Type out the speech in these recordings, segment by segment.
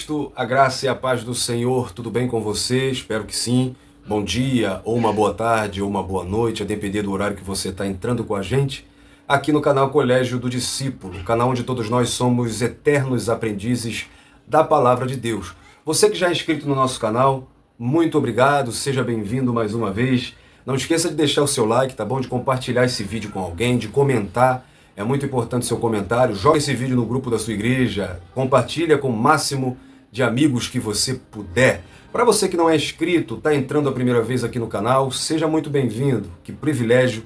Cristo, a graça e a paz do Senhor, tudo bem com você? Espero que sim. Bom dia, ou uma boa tarde, ou uma boa noite, a depender do horário que você está entrando com a gente, aqui no canal Colégio do Discípulo, canal onde todos nós somos eternos aprendizes da Palavra de Deus. Você que já é inscrito no nosso canal, muito obrigado, seja bem-vindo mais uma vez. Não esqueça de deixar o seu like, tá bom? De compartilhar esse vídeo com alguém, de comentar. É muito importante o seu comentário. Joga esse vídeo no grupo da sua igreja. Compartilha com o máximo de amigos que você puder. Para você que não é inscrito, está entrando a primeira vez aqui no canal, seja muito bem-vindo. Que privilégio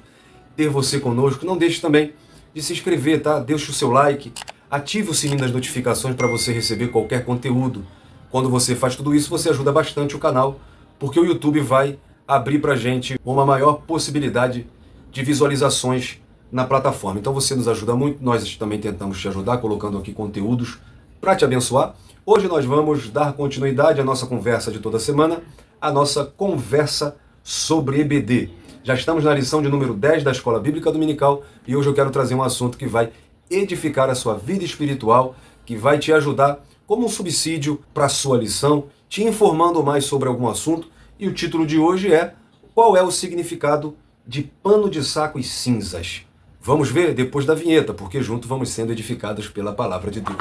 ter você conosco. Não deixe também de se inscrever, tá? Deixe o seu like, ative o sininho das notificações para você receber qualquer conteúdo. Quando você faz tudo isso, você ajuda bastante o canal, porque o YouTube vai abrir para a gente uma maior possibilidade de visualizações na plataforma. Então você nos ajuda muito, nós também tentamos te ajudar, colocando aqui conteúdos para te abençoar. Hoje nós vamos dar continuidade à nossa conversa de toda semana, a nossa conversa sobre EBD. Já estamos na lição de número 10 da Escola Bíblica Dominical e hoje eu quero trazer um assunto que vai edificar a sua vida espiritual, que vai te ajudar como um subsídio para a sua lição, te informando mais sobre algum assunto. E o título de hoje é: qual é o significado de pano de saco e cinzas? Vamos ver depois da vinheta, porque juntos vamos sendo edificados pela palavra de Deus.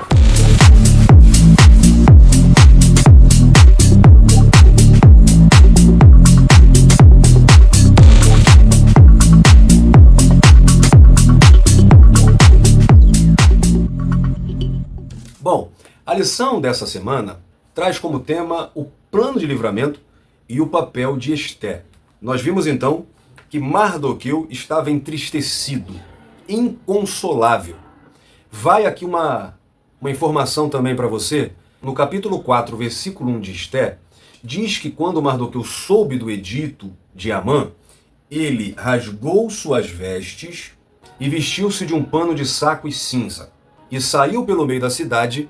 Bom, a lição dessa semana traz como tema o plano de livramento e o papel de Esté. Nós vimos então que Mardoqueu estava entristecido, inconsolável. Vai aqui uma informação também para você. No capítulo 4, versículo 1 de Esté, diz que quando Mardoqueu soube do edito de Amã, ele rasgou suas vestes e vestiu-se de um pano de saco e cinza, e saiu pelo meio da cidade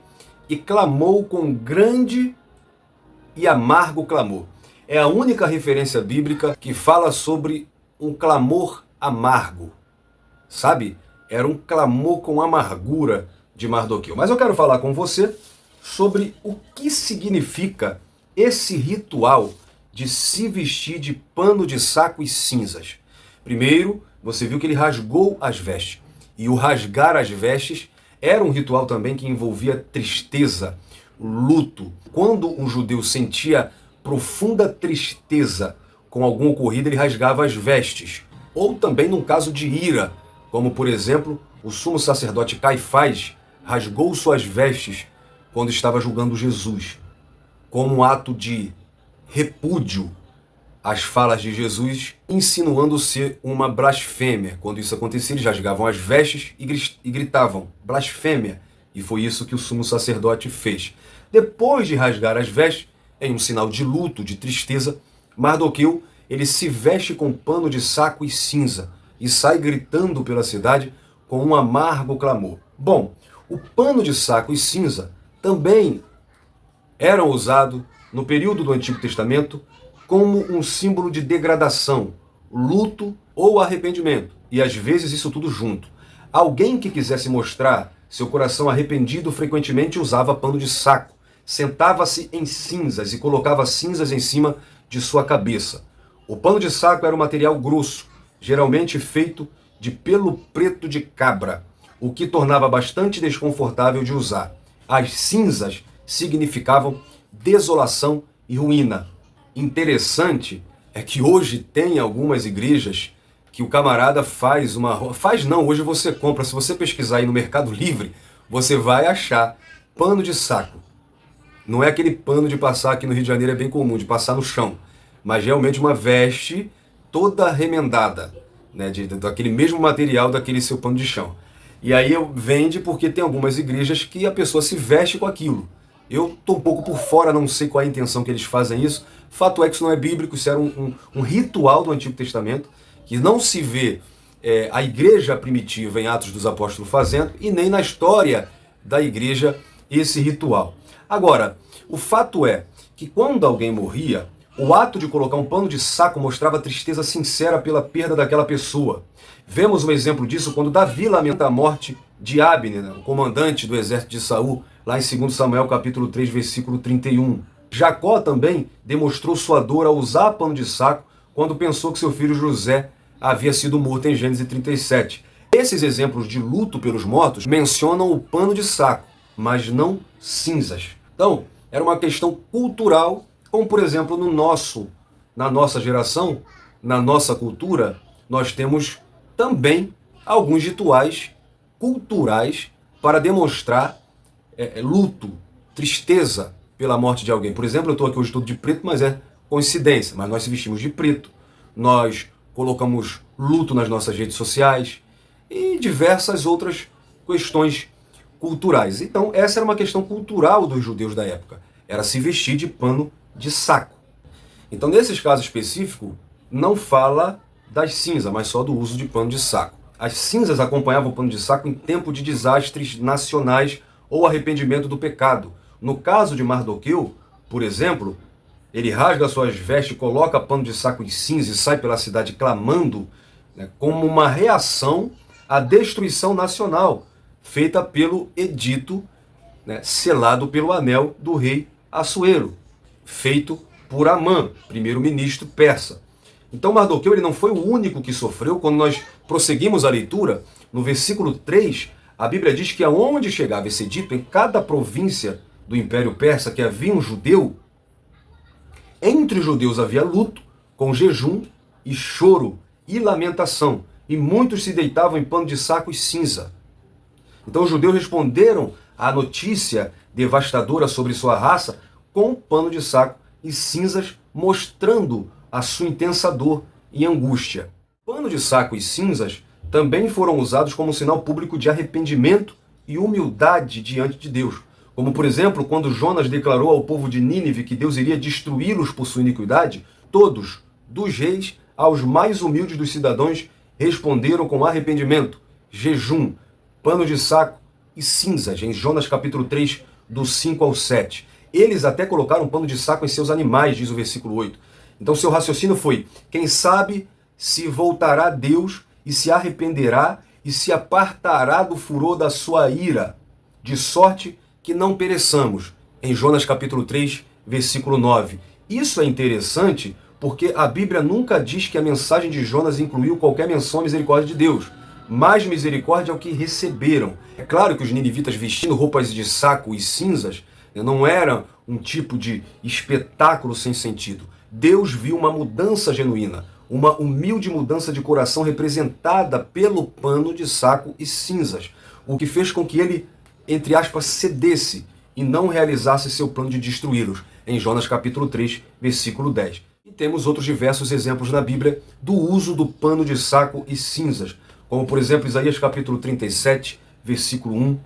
e clamou com grande e amargo clamor. É a única referência bíblica que fala sobre um clamor amargo. Sabe? Era um clamor com amargura de Mardoqueu. Mas eu quero falar com você sobre o que significa esse ritual de se vestir de pano de saco e cinzas. Primeiro, você viu que ele rasgou as vestes. E o rasgar as vestes era um ritual também que envolvia tristeza, luto. Quando um judeu sentia profunda tristeza com algum ocorrido, ele rasgava as vestes. Ou também num caso de ira, como por exemplo, o sumo sacerdote Caifás rasgou suas vestes quando estava julgando Jesus, como um ato de repúdio às falas de Jesus, insinuando ser uma blasfêmia. Quando isso acontecia, eles rasgavam as vestes e gritavam blasfêmia. E foi isso que o sumo sacerdote fez. Depois de rasgar as vestes, em um sinal de luto, de tristeza, Mardoqueu, ele se veste com pano de saco e cinza e sai gritando pela cidade com um amargo clamor. Bom, o pano de saco e cinza também eram usados no período do Antigo Testamento como um símbolo de degradação, luto ou arrependimento. E às vezes isso tudo junto. Alguém que quisesse mostrar seu coração arrependido frequentemente usava pano de saco. Sentava-se em cinzas e colocava cinzas em cima de sua cabeça. O pano de saco era um material grosso, geralmente feito de pelo preto de cabra, o que tornava bastante desconfortável de usar. As cinzas significavam desolação e ruína. Interessante é que hoje tem algumas igrejas que o camarada faz uma... Faz não, hoje você compra. Se você pesquisar aí no Mercado Livre, você vai achar pano de saco. Não é aquele pano de passar, aqui no Rio de Janeiro é bem comum, de passar no chão. Mas realmente uma veste toda remendada, né, daquele mesmo material daquele seu pano de chão. E aí vende porque tem algumas igrejas que a pessoa se veste com aquilo. Eu estou um pouco por fora, não sei qual é a intenção que eles fazem isso. Fato é que isso não é bíblico, isso era um ritual do Antigo Testamento, que não se vê a igreja primitiva em Atos dos Apóstolos fazendo, e nem na história da igreja esse ritual. Agora, o fato é que quando alguém morria, o ato de colocar um pano de saco mostrava tristeza sincera pela perda daquela pessoa. Vemos um exemplo disso quando Davi lamenta a morte de Abner, né, o comandante do exército de Saul, lá em 2 Samuel capítulo 3, versículo 31. Jacó também demonstrou sua dor ao usar pano de saco quando pensou que seu filho José havia sido morto em Gênesis 37. Esses exemplos de luto pelos mortos mencionam o pano de saco, mas não cinzas. Então, era uma questão cultural, como por exemplo na nossa geração, na nossa cultura, nós temos também alguns rituais culturais para demonstrar luto, tristeza pela morte de alguém. Por exemplo, eu estou aqui hoje todo de preto, mas é coincidência, mas nós se vestimos de preto, nós colocamos luto nas nossas redes sociais e diversas outras questões culturais. Então, essa era uma questão cultural dos judeus da época, era se vestir de pano de saco. Então, nesses casos específicos, não fala das cinzas, mas só do uso de pano de saco. As cinzas acompanhavam o pano de saco em tempo de desastres nacionais ou arrependimento do pecado. No caso de Mardoqueu, por exemplo, ele rasga suas vestes, coloca pano de saco em cinza e sai pela cidade clamando, né, como uma reação à destruição nacional feita pelo edito, né, selado pelo anel do rei Assuero, feito por Amã, primeiro-ministro persa. Então Mardoqueu ele não foi o único que sofreu. Quando nós prosseguimos a leitura, no versículo 3, a Bíblia diz que aonde chegava esse edito, em cada província do Império Persa que havia um judeu, entre os judeus havia luto, com jejum e choro e lamentação, e muitos se deitavam em pano de saco e cinza. Então os judeus responderam à notícia devastadora sobre sua raça com pano de saco e cinzas, mostrando a sua intensa dor e angústia. Pano de saco e cinzas também foram usados como sinal público de arrependimento e humildade diante de Deus. Como, por exemplo, quando Jonas declarou ao povo de Nínive que Deus iria destruí-los por sua iniquidade, todos, dos reis aos mais humildes dos cidadãos, responderam com arrependimento, jejum, pano de saco e cinzas, em Jonas capítulo 3, do 5 ao 7. Eles até colocaram pano de saco em seus animais, diz o versículo 8. Então seu raciocínio foi, quem sabe se voltará a Deus e se arrependerá e se apartará do furor da sua ira, de sorte que não pereçamos, em Jonas capítulo 3, versículo 9. Isso é interessante porque a Bíblia nunca diz que a mensagem de Jonas incluiu qualquer menção à misericórdia de Deus. Mais misericórdia é o que receberam. É claro que os ninivitas vestindo roupas de saco e cinzas não era um tipo de espetáculo sem sentido. Deus viu uma mudança genuína, uma humilde mudança de coração representada pelo pano de saco e cinzas, o que fez com que ele, entre aspas, cedesse e não realizasse seu plano de destruí-los, em Jonas capítulo 3, versículo 10. E temos outros diversos exemplos na Bíblia do uso do pano de saco e cinzas, como por exemplo Isaías capítulo 37, versículo 1,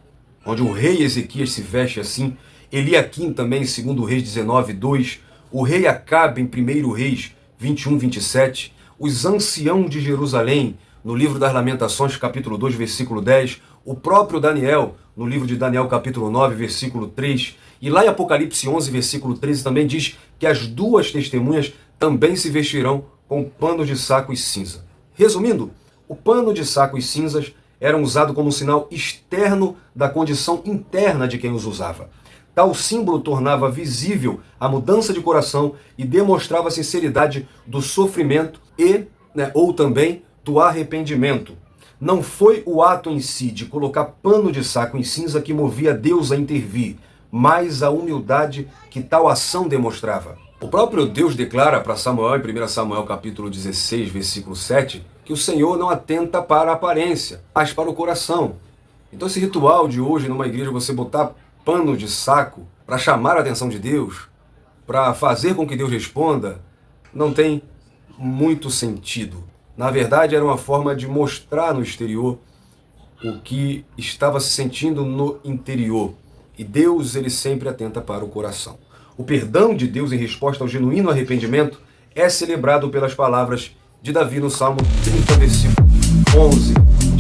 onde o rei Ezequias se veste assim, Eliaquim também, segundo Reis 19, 2, o rei Acabe em 1 Reis 21, 27, os anciãos de Jerusalém, no livro das Lamentações, capítulo 2, versículo 10, o próprio Daniel, no livro de Daniel, capítulo 9, versículo 3, e lá em Apocalipse 11, versículo 13, também diz que as duas testemunhas também se vestirão com pano de saco e cinza. Resumindo, o pano de saco e cinzas eram usados como sinal externo da condição interna de quem os usava. Tal símbolo tornava visível a mudança de coração e demonstrava a sinceridade do sofrimento e, ou também, do arrependimento. Não foi o ato em si de colocar pano de saco em cinza que movia Deus a intervir, mas a humildade que tal ação demonstrava. O próprio Deus declara para Samuel, em 1 Samuel capítulo 16, versículo 7, que o Senhor não atenta para a aparência, mas para o coração. Então esse ritual de hoje numa igreja, você botar pano de saco para chamar a atenção de Deus, para fazer com que Deus responda, não tem muito sentido. Na verdade, era uma forma de mostrar no exterior o que estava se sentindo no interior. E Deus, ele sempre atenta para o coração. O perdão de Deus em resposta ao genuíno arrependimento é celebrado pelas palavras de Davi no Salmo 30, versículo 11.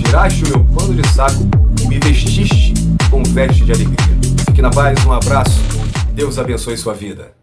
Tiraste o meu pano de saco e me vestiste com veste de alegria. Fique na paz, um abraço. Deus abençoe sua vida.